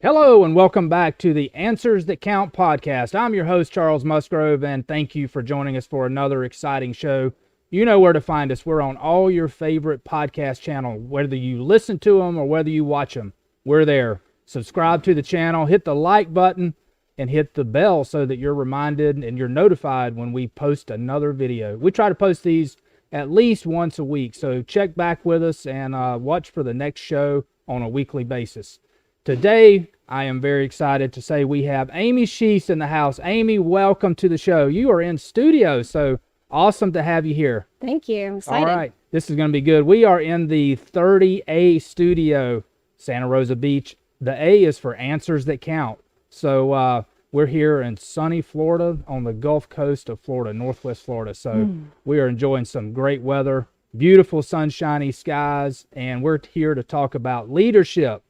Hello and welcome back to the Answers That Count podcast. I'm your host, Charles Musgrove, and thank you for joining us for another exciting show. You know where to find us. We're on all your favorite podcast channels, whether you listen to them or whether you watch them. We're there. Subscribe to the channel, hit the like button, and hit the bell so that you're reminded and you're notified when we post another video. We try to post these at least once a week, so check back with us and watch for the next show on a weekly basis. Today, I am very excited to say we have Amie Schiess in the house. Amie, welcome to the show. You are in studio, so awesome to have you here. Thank you. I'm excited. All right, this is going to be good. We are in the 30A studio, Santa Rosa Beach. The A is for Answers That Count. So we're here in sunny Florida on the Gulf Coast of Florida, Northwest Florida. So we are enjoying some great weather, beautiful sunshiny skies, and we're here to talk about leadership.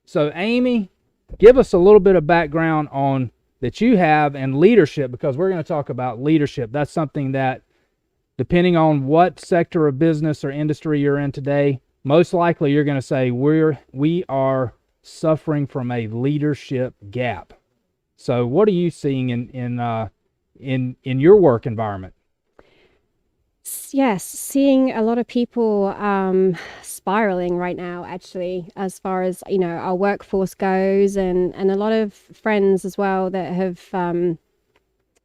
So, Amie, give us a little bit of background on that you have and leadership, because we're going to talk about leadership. That's something that, depending on what sector of business or industry you're in today, most likely you're going to say we are suffering from a leadership gap. So, what are you seeing in your work environment? Yes, seeing a lot of people spiraling right now, actually, as far as, our workforce goes, and a lot of friends as well that have had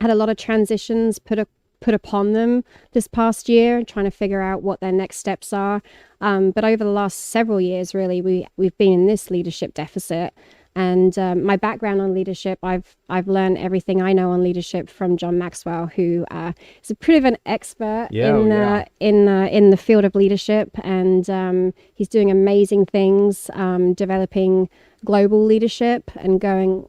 a lot of transitions put upon them this past year, trying to figure out what their next steps are. But over the last several years, really, we've been in this leadership deficit. And my background on leadership, I've learned everything I know on leadership from John Maxwell, who is a pretty of an expert in the field of leadership, and he's doing amazing things, developing global leadership and going,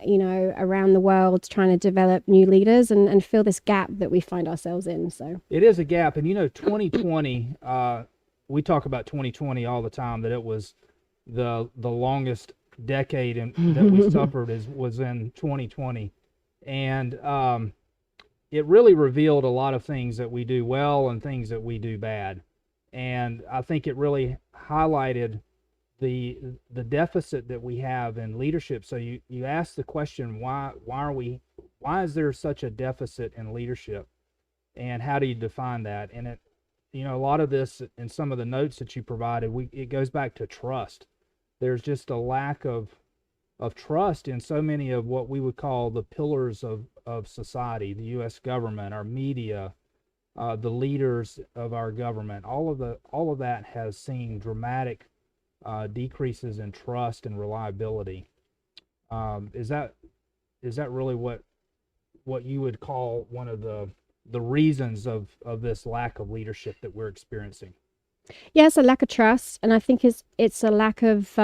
around the world trying to develop new leaders and fill this gap that we find ourselves in. So it is a gap, and 2020. We talk about 2020 all the time, that it was the longest decade that we suffered was in 2020, and it really revealed a lot of things that we do well and things that we do bad, and I think it really highlighted the deficit that we have in leadership. So you asked the question, why is there such a deficit in leadership, and how do you define that? And it, a lot of this in some of the notes that you provided, it goes back to trust. There's just a lack of trust in so many of what we would call the pillars of society, the U.S. government, our media, the leaders of our government. All of that has seen dramatic decreases in trust and reliability. Is that really what you would call one of the reasons of this lack of leadership that we're experiencing? yeah, it's a lack of trust, and I think it's a lack of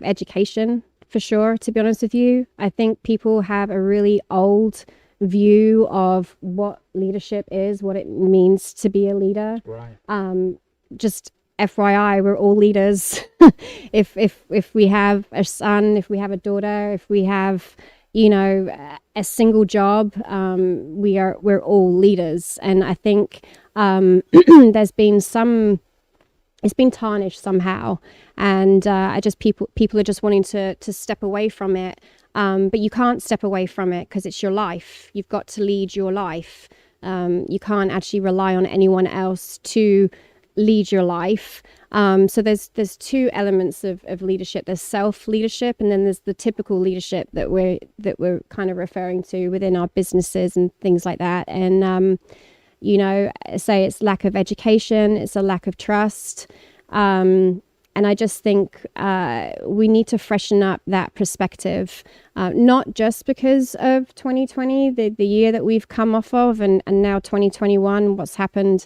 education, for sure. To be honest with you, I think people have a really old view of what leadership is, what it means to be a leader. Right. Just FYI, we're all leaders. if we have a son, if we have a daughter, if we have a single job, we're all leaders. And I think it's been tarnished somehow, and people are just wanting to step away from it, but you can't step away from it because it's your life. You've got to lead your life. You can't actually rely on anyone else to lead your life. So there's two elements of leadership. There's self-leadership, and then there's the typical leadership that we're kind of referring to within our businesses and things like that. And say it's lack of education, it's a lack of trust. And I just think we need to freshen up that perspective, not just because of 2020, the year that we've come off of, and now 2021, what's happened,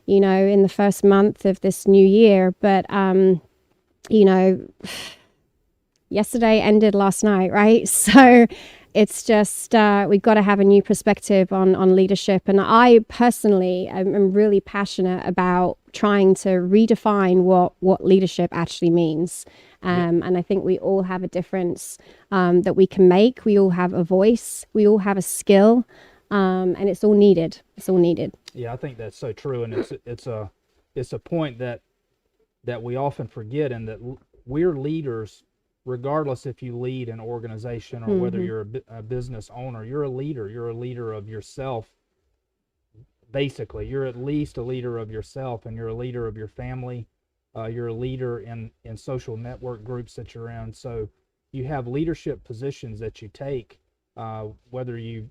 in the first month of this new year. But, yesterday ended last night, right? So it's just, we've got to have a new perspective on leadership. And I personally am really passionate about trying to redefine what leadership actually means. And I think we all have a difference that we can make. We all have a voice. We all have a skill. And it's all needed. It's all needed. Yeah, I think that's so true. And it's a point that we often forget, and that we're leaders regardless if you lead an organization or whether you're a business owner, you're a leader. You're a leader of yourself. Basically, you're at least a leader of yourself, and you're a leader of your family. You're a leader in social network groups that you're in. So you have leadership positions that you take, whether you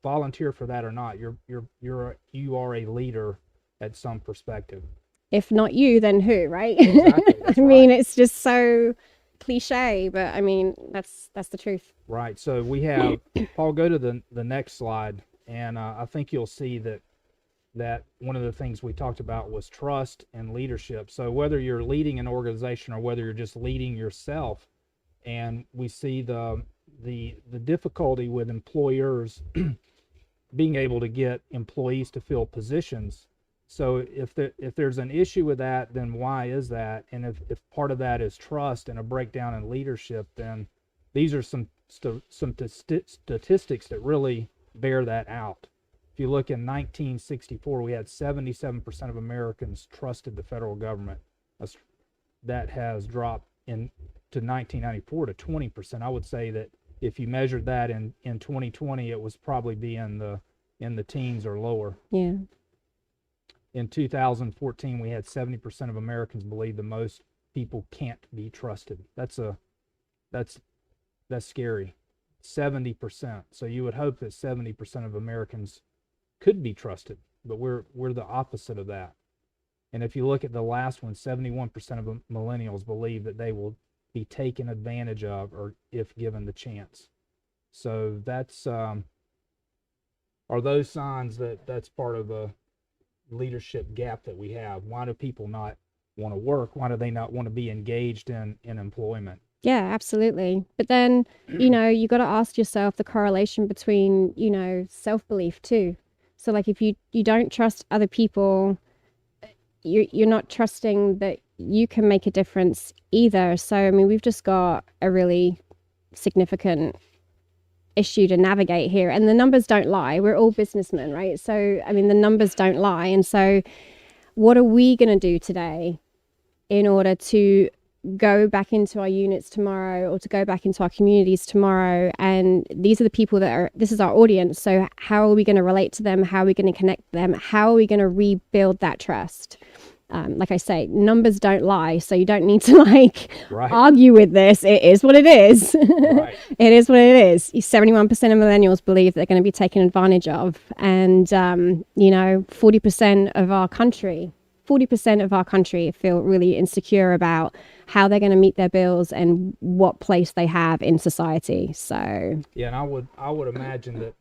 volunteer for that or not. You are a leader at some perspective. If not you, then who, right? Exactly. That's I mean, it's just so cliche, but I mean, that's the truth. Right. So we have, Paul, go to the next slide, and I think you'll see that one of the things we talked about was trust and leadership. So whether you're leading an organization or whether you're just leading yourself, and we see the difficulty with employers being able to get employees to fill positions. So if there's an issue with that, then why is that? And if part of that is trust and a breakdown in leadership, then these are some statistics that really bear that out. If you look in 1964, we had 77% of Americans trusted the federal government. That has dropped to 1994 to 20%. I would say that if you measured that in 2020, it was probably be in the teens or lower. Yeah. In 2014, we had 70% of Americans believe that most people can't be trusted. That's scary. 70%. So you would hope that 70% of Americans could be trusted, but we're the opposite of that. And if you look at the last one, 71% of millennials believe that they will be taken advantage of, or if given the chance. So that's are those signs that's part of a leadership gap that we have? Why do people not want to work? Why do they not want to be engaged in employment? Yeah, absolutely. But then, you got to ask yourself the correlation between, self-belief too. So like if you don't trust other people, you're not trusting that you can make a difference either. So, I mean, we've just got a really significant issue to navigate here, and the numbers don't lie. We're all businessmen, right? So, I mean, the numbers don't lie. And so what are we going to do today in order to go back into our units tomorrow, or to go back into our communities tomorrow? And these are the people this is our audience. So how are we going to relate to them? How are we going to connect them? How are we going to rebuild that trust? Like I say, numbers don't lie, so you don't need to argue with this. It is what it is. Right. It is what it is. 71% of millennials believe they're going to be taken advantage of, and 40% of our country feel really insecure about how they're going to meet their bills and what place they have in society. So yeah, and I would imagine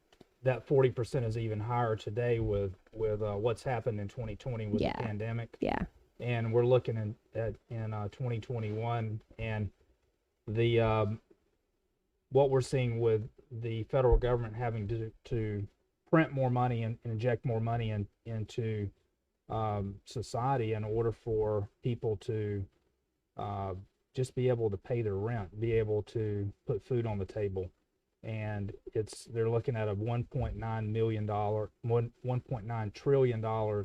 that 40% is even higher today with what's happened in 2020 with the pandemic. Yeah. And we're looking at 2021, and the what we're seeing with the federal government having to print more money and inject more money into society in order for people to just be able to pay their rent, be able to put food on the table. And they're looking at a $1.9 trillion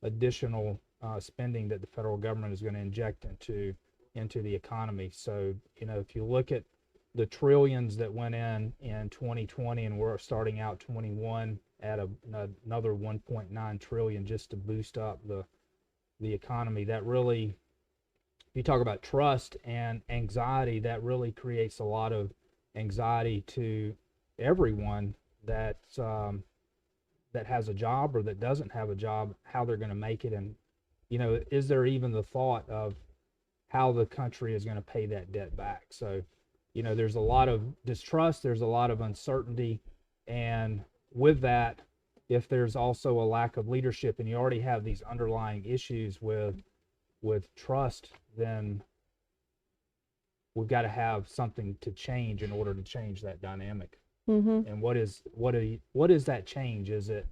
additional spending that the federal government is going to inject into the economy. So, if you look at the trillions that went in 2020, and we're starting out 21 at another 1.9 trillion just to boost up the economy, that really, if you talk about trust and anxiety, that really creates a lot of anxiety to everyone that has a job or that doesn't have a job, how they're going to make it. And is there even the thought of how the country is going to pay that debt back? So there's a lot of distrust, there's a lot of uncertainty, and with that, if there's also a lack of leadership and you already have these underlying issues with trust, then we've got to have something to change in order to change that dynamic. Mm-hmm. And what is that change? Is it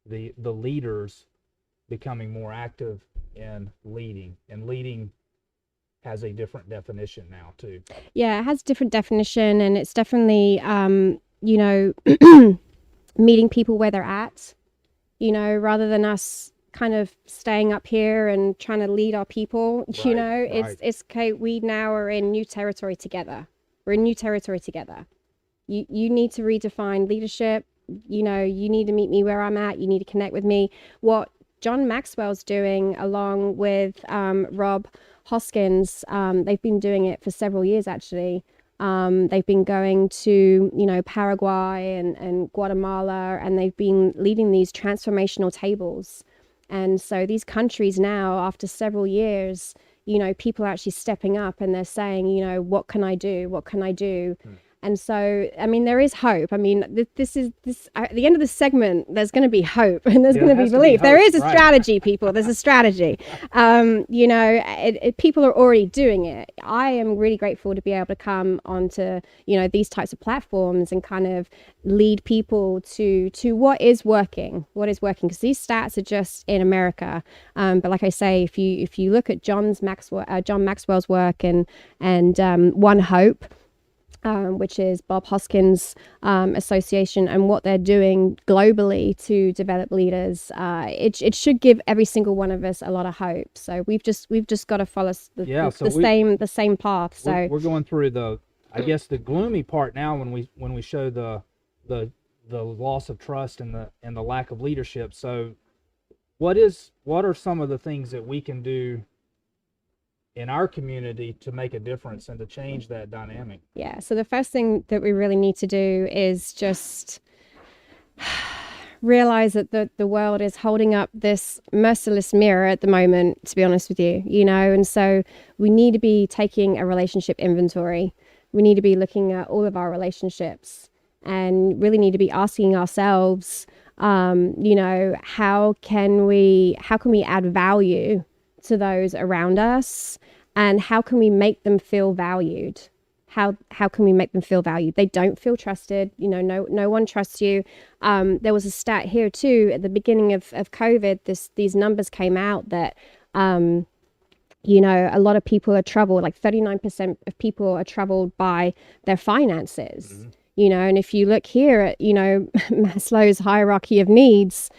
the leaders becoming more active in leading? And leading has a different definition now too. Yeah, it has a different definition, and it's definitely meeting people where they're at. Rather than us kind of staying up here and trying to lead our people. You Right, know, right. it's okay. We now are in new territory together. We're in new territory together. You need to redefine leadership. You know, you need to meet me where I'm at. You need to connect with me. What John Maxwell's doing along with Rob Hoskins, they've been doing it for several years actually. They've been going to, you know, Paraguay and Guatemala, and they've been leading these transformational tables. And so these countries now, after several years, you know, people are actually stepping up and they're saying, you know, what can I do? What can I do? And so, I mean, there is hope. I mean, this at the end of the segment, there's going to be hope and there's Yeah, going to it be has to be belief. There hope, is a right. strategy, people. There's a strategy. You know, people are already doing it. I am really grateful to be able to come onto, you know, these types of platforms and kind of lead people to what is working, because these stats are just in America. But like I say, if you look at John Maxwell's work and One Hope, which is Bob Hoskins' association, and what they're doing globally to develop leaders, it should give every single one of us a lot of hope. So we've just got to follow the same path. So we're going through I guess the gloomy part now when we show the loss of trust and the lack of leadership. So what are some of the things that we can do in our community to make a difference and to change that dynamic? Yeah. So the first thing that we really need to do is just realize that the world is holding up this merciless mirror at the moment, to be honest with you, you know, and so we need to be taking a relationship inventory. We need to be looking at all of our relationships and really need to be asking ourselves, you know, how can we add value to those around us, and how can we make them feel valued? How can we make them feel valued? They don't feel trusted. You know, no one trusts you. There was a stat here too at the beginning of COVID. These numbers came out that you know, a lot of people are troubled. Like 39% of people are troubled by their finances. Mm-hmm. You know, and if you look here at, you know, Maslow's hierarchy of needs,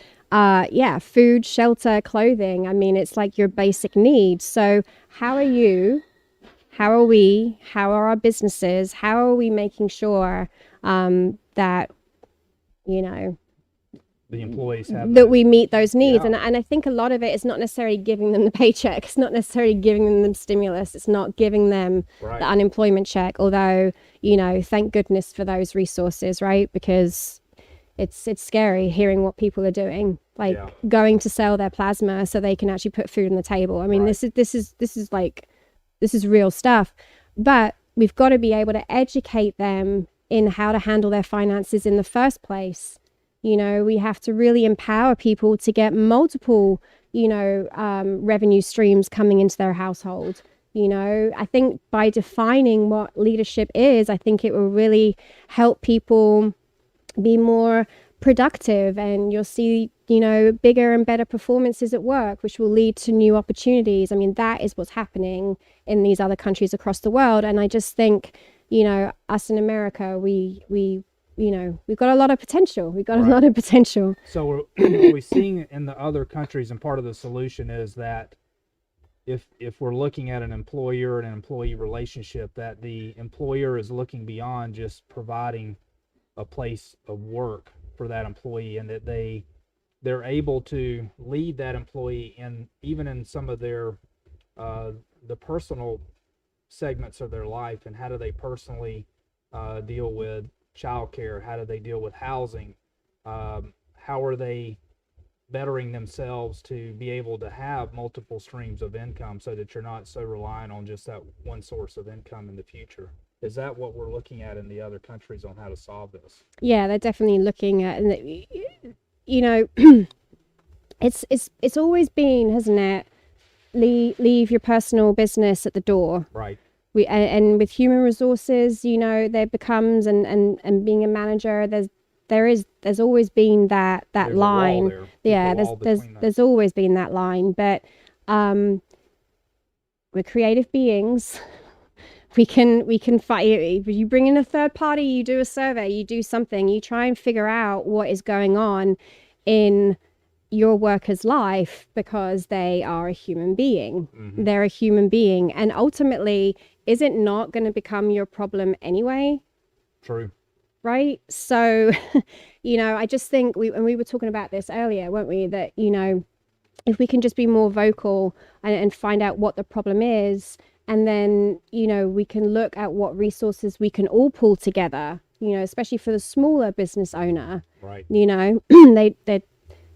food, shelter, clothing. I mean, it's like your basic needs. So how are we, how are our businesses, how are we making sure that, you know, the employees have that we meet those needs? Yeah. And I think a lot of it is not necessarily giving them the paycheck. It's not necessarily giving them the stimulus. It's not giving them the unemployment check. Although, you know, thank goodness for those resources, right? Because it's scary hearing what people are doing, like going to sell their plasma so they can actually put food on the table. I mean, this is real stuff, but we've got to be able to educate them in how to handle their finances in the first place. You know, we have to really empower people to get multiple, you know, revenue streams coming into their household. You know, I think by defining what leadership is, I think it will really help people be more productive, and you'll see, you know, bigger and better performances at work, which will lead to new opportunities. I mean, that is what's happening in these other countries across the world. And I just think, you know, us in America, we you know, we've got a lot of potential. We've got a lot of potential. So what we're seeing in the other countries, and part of the solution is that if we're looking at an employer and an employee relationship, that the employer is looking beyond just providing a place of work for that employee, and that they're able to lead that employee in even in some of their the personal segments of their life, and how do they personally deal with childcare, how do they deal with housing, how are they bettering themselves to be able to have multiple streams of income so that you're not so reliant on just that one source of income in the future. Is that what we're looking at in the other countries on how to solve this? Yeah, they're definitely looking at, and you know, it's always been, hasn't it? Leave your personal business at the door. Right. And with human resources, you know, there becomes and being a manager, there's always been that line. Yeah, there's always been that line. But we're creative beings. We can fight. You bring in a third party, you do a survey, you do something, you try and figure out what is going on in, your worker's life because they are a human being. Mm-hmm. They're a human being. And ultimately, is it not going to become your problem anyway? True. Right? So, I just think we were talking about this earlier, weren't we? That, if we can just be more vocal and find out what the problem is, and then, we can look at what resources we can all pull together, especially for the smaller business owner. Right. They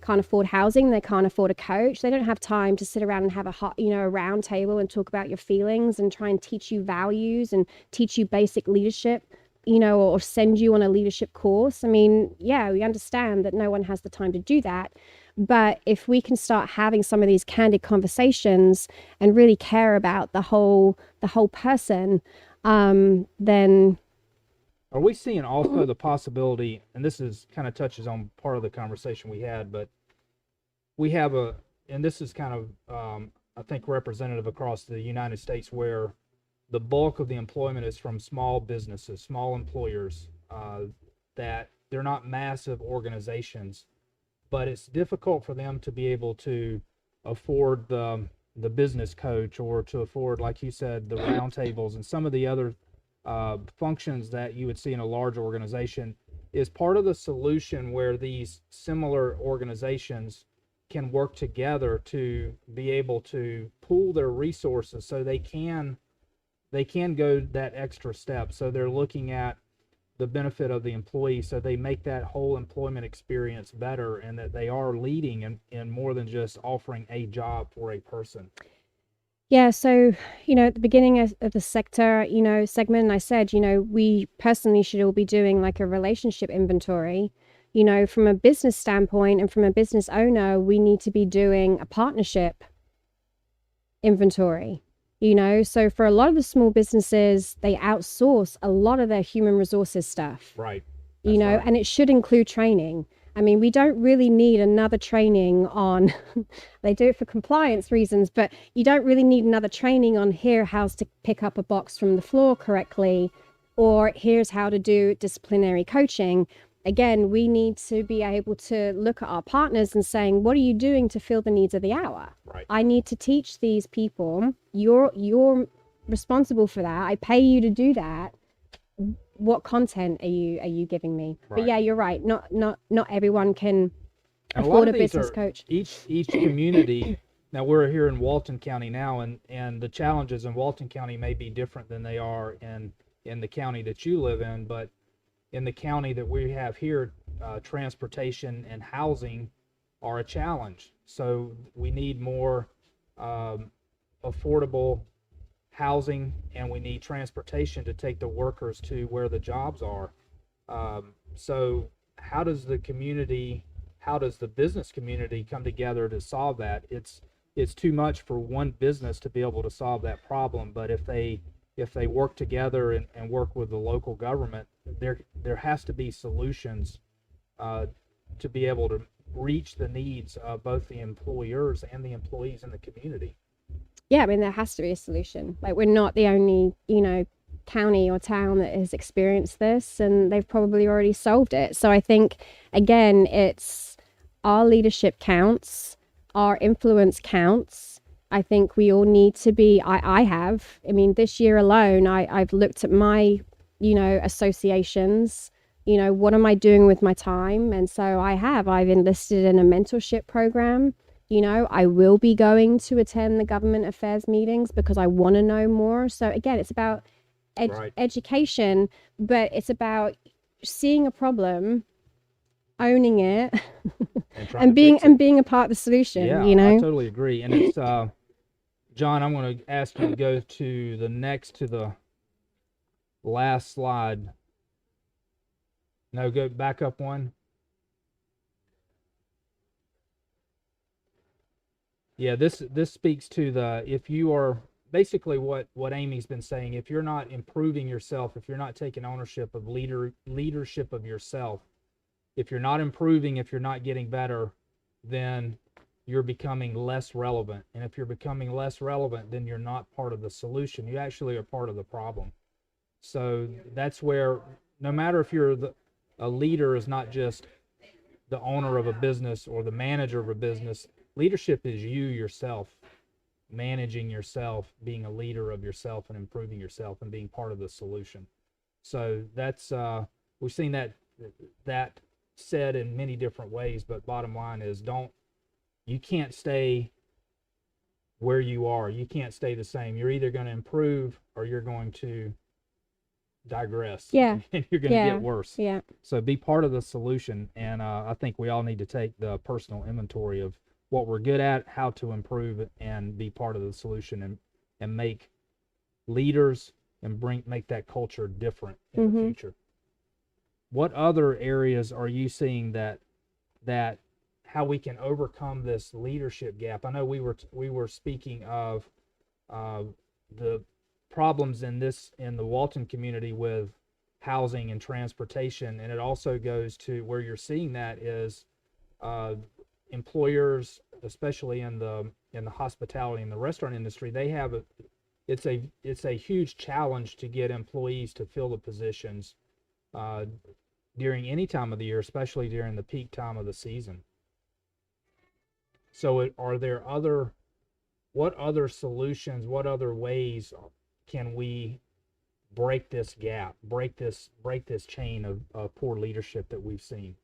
can't afford housing, they can't afford a coach, they don't have time to sit around and have a round table and talk about your feelings and try and teach you values and teach you basic leadership, or send you on a leadership course. I mean, yeah, we understand that no one has the time to do that. But if we can start having some of these candid conversations and really care about the whole person, then Are we seeing also the possibility, and this is kind of touches on part of the conversation we had, but we have and this is kind of, I think, representative across the United States, where the bulk of the employment is from small businesses, small employers, that they're not massive organizations, but it's difficult for them to be able to afford the business coach, or to afford, like you said, the roundtables and some of the other functions that you would see in a large organization. Is part of the solution where these similar organizations can work together to be able to pool their resources so they can go that extra step. So they're looking at the benefit of the employee, so they make that whole employment experience better, and that they are leading in more than just offering a job for a person. Yeah, so, at the beginning of the segment, I said, we personally should all be doing like a relationship inventory. From a business standpoint and from a business owner, we need to be doing a partnership inventory. So for a lot of the small businesses, they outsource a lot of their human resources stuff. Right. Right. And it should include training. I mean, we don't really need another training on, they do it for compliance reasons, but you don't really need another training on how to pick up a box from the floor correctly, or here's how to do disciplinary coaching. Again, we need to be able to look at our partners and saying, what are you doing to fill the needs of the hour? Right. I need to teach these people. You're responsible for that. I pay you to do that. What content are you giving me? Right. But yeah, you're right. Not everyone can afford a business coach. Each community. Now we're here in Walton County now, and the challenges in Walton County may be different than they are in the county that you live in, but in the county that we have here, transportation and housing are a challenge. So we need more affordable housing, and we need transportation to take the workers to where the jobs are. So how does the business community come together to solve that? It's too much for one business to be able to solve that problem, but if they work together and work with the local government, there has to be solutions to be able to reach the needs of both the employers and the employees in the community. Yeah, I mean, there has to be a solution. Like, we're not the only, county or town that has experienced this, and they've probably already solved it. So I think, again, it's our leadership counts, our influence counts. I think we all need to be, I mean, this year alone, I've looked at my, associations, what am I doing with my time? And so I've enlisted in a mentorship program. I will be going to attend the government affairs meetings because I want to know more. So again, it's about Right. education, but it's about seeing a problem, owning it, and being a part of the solution. Yeah, I totally agree. And it's John, I'm going to ask you to go to the last slide. No, go back up one. Yeah, this speaks to if you are basically what Amie's been saying. If you're not improving yourself, if you're not taking ownership of leadership of yourself, if you're not improving, if you're not getting better, then you're becoming less relevant. And if you're becoming less relevant, then you're not part of the solution. You actually are part of the problem. So that's where, no matter if you're a leader, is not just the owner of a business or the manager of a business. Leadership is you yourself, managing yourself, being a leader of yourself and improving yourself and being part of the solution. So that's we've seen that said in many different ways, but bottom line is you can't stay where you are. You can't stay the same. You're either going to improve or you're going to digress. Yeah. And you're going to get worse. Yeah. So be part of the solution. And I think we all need to take the personal inventory of what we're good at, how to improve it, and be part of the solution and make leaders and make that culture different in the future. What other areas are you seeing that how we can overcome this leadership gap? I know we were speaking of the problems in the Walton community with housing and transportation, and it also goes to where you're seeing that is employers, especially in the hospitality and the restaurant industry, it's a huge challenge to get employees to fill the positions during any time of the year, especially during the peak time of the season. So what other solutions, what other ways can we break this gap, break this chain of poor leadership that we've seen?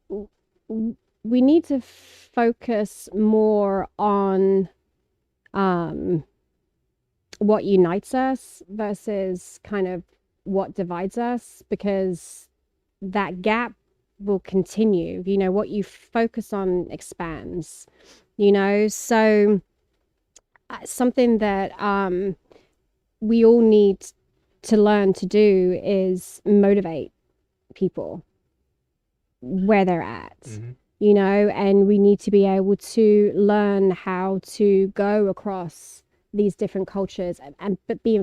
We need to focus more on what unites us versus kind of what divides us, because that gap will continue. What you focus on expands, so something that we all need to learn to do is motivate people where they're at. And we need to be able to learn how to go across these different cultures but be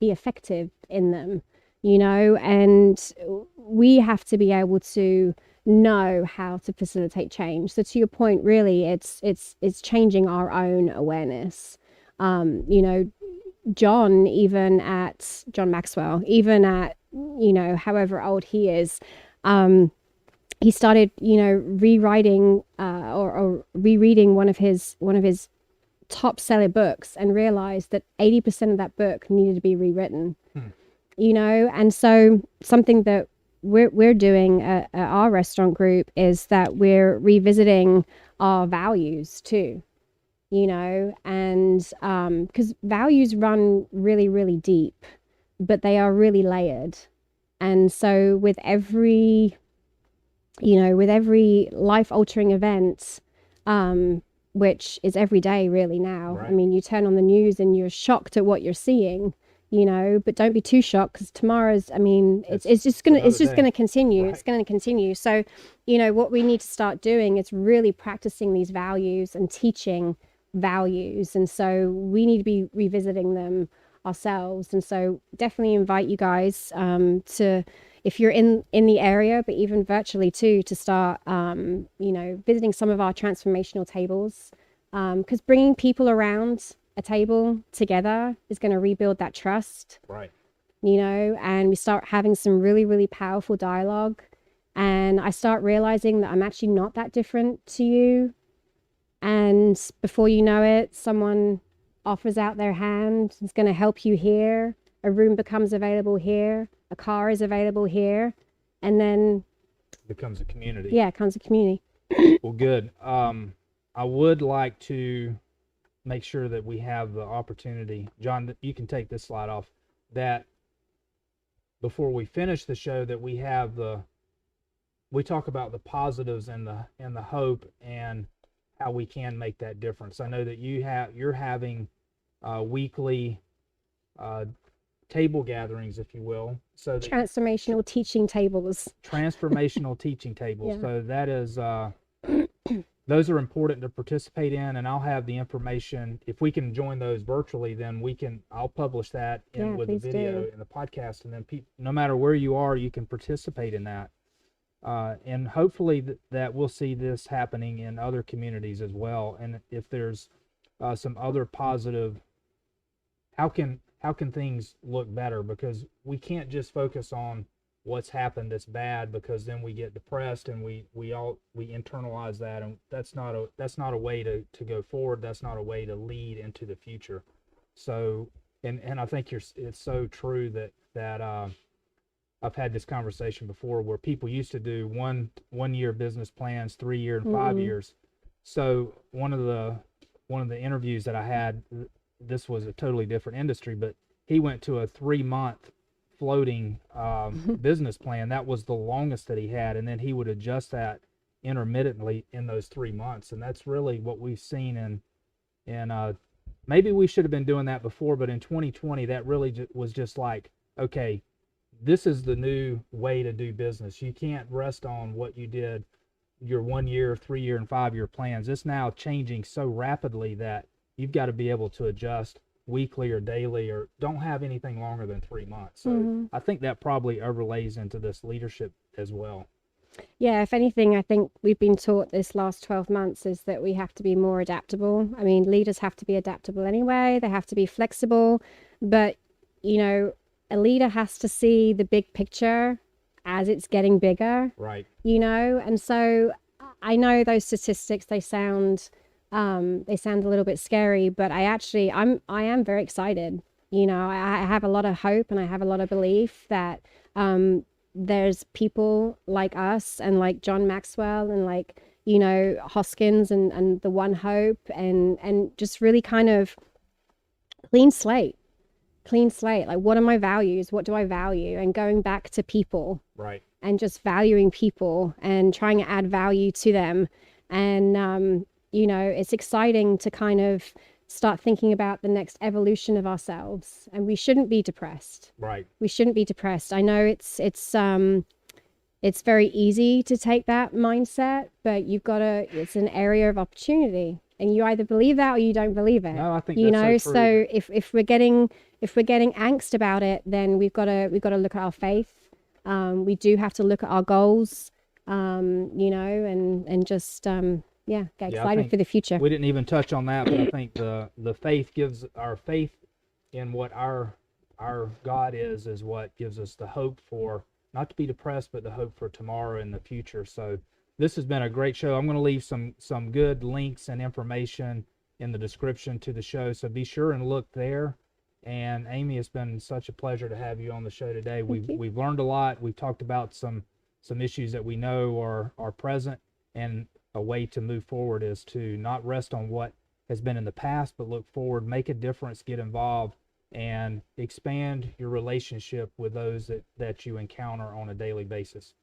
effective in them, and we have to be able to know how to facilitate change. So to your point, really, it's changing our own awareness. John Maxwell, even at however old he is, he started rewriting or rereading one of his top seller books and realized that 80% of that book needed to be rewritten. And so something that we're doing at our restaurant group is that we're revisiting our values too, and because values run really, really deep, but they are really layered. And so with every life-altering event, which is every day really now. Right. I mean, you turn on the news and you're shocked at what you're seeing, but don't be too shocked, because tomorrow's, it's just gonna continue. Right. It's gonna continue. So, what we need to start doing is really practicing these values and teaching values. And so we need to be revisiting them ourselves. And so definitely invite you guys to, if you're in the area, but even virtually too, to start, visiting some of our transformational tables, because bringing people around a table together is going to rebuild that trust. Right. And we start having some really, really powerful dialogue. And I start realizing that I'm actually not that different to you. And before you know it, someone offers out their hand. It's going to help you here. A room becomes available here. A car is available here. And then becomes a community. Yeah, it becomes a community. Well, good. I would like to make sure that we have the opportunity, John, you can take this slide off, that before we finish the show, that we talk about the positives and the hope and how we can make that difference. I know that you're having weekly table gatherings, if you will. So transformational teaching tables. Transformational teaching tables. Yeah. So that is those are important to participate in, and I'll have the information. If we can join those virtually, then I'll publish that with the video and the podcast, and then no matter where you are, you can participate in that. And hopefully that we'll see this happening in other communities as well. And if there's some other positive, how can things look better? Because we can't just focus on what's happened that's bad, because then we get depressed and we internalize that, and that's not a way to go forward. That's not a way to lead into the future. So, and I think it's so true that I've had this conversation before where people used to do one year business plans, 3 year and 5 years. So one of the interviews that I had, this was a totally different industry, but he went to a 3-month floating business plan. That was the longest that he had, and then he would adjust that intermittently in those 3 months. And that's really what we've seen in maybe we should have been doing that before, but in 2020 that really was just like, okay, this is the new way to do business. You can't rest on what you did, your 1 year, 3 year, and 5 year plans. It's now changing so rapidly that you've got to be able to adjust weekly or daily, or don't have anything longer than 3 months. So I think that probably overlays into this leadership as well. Yeah, if anything, I think we've been taught this last 12 months is that we have to be more adaptable. I mean, leaders have to be adaptable anyway. They have to be flexible, but you know, a leader has to see the big picture as it's getting bigger. Right. You know, and so I know those statistics, they sound a little bit scary, but I am very excited. You know, I have a lot of hope and I have a lot of belief that there's people like us and like John Maxwell and like, you know, Hoskins and the One Hope and just really kind of clean slate. Like, what are my values? What do I value? And going back to people. Right. And just valuing people and trying to add value to them. And, you know, it's exciting to kind of start thinking about the next evolution of ourselves. And we shouldn't be depressed. Right. We shouldn't be depressed. I know it's very easy to take that mindset, but it's an area of opportunity. And you either believe that or you don't believe it. No, I think you that's know. so So if we're getting angst about it, then we've got to look at our faith. We do have to look at our goals, you know, and just get excited for the future. We didn't even touch on that, but I think the faith gives our faith in what our God is what gives us the hope for not to be depressed, but the hope for tomorrow and the future. So this has been a great show. I'm going to leave some good links and information in the description to the show, so be sure and look there. And Amie, it's been such a pleasure to have you on the show today. We've learned a lot. We've talked about some issues that we know are present, and a way to move forward is to not rest on what has been in the past, but look forward, make a difference, get involved, and expand your relationship with those that you encounter on a daily basis.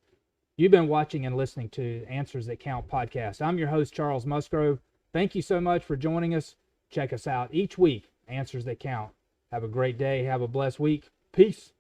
You've been watching and listening to Answers That Count podcast. I'm your host, Charles Musgrove. Thank you so much for joining us. Check us out each week, Answers That Count. Have a great day. Have a blessed week. Peace.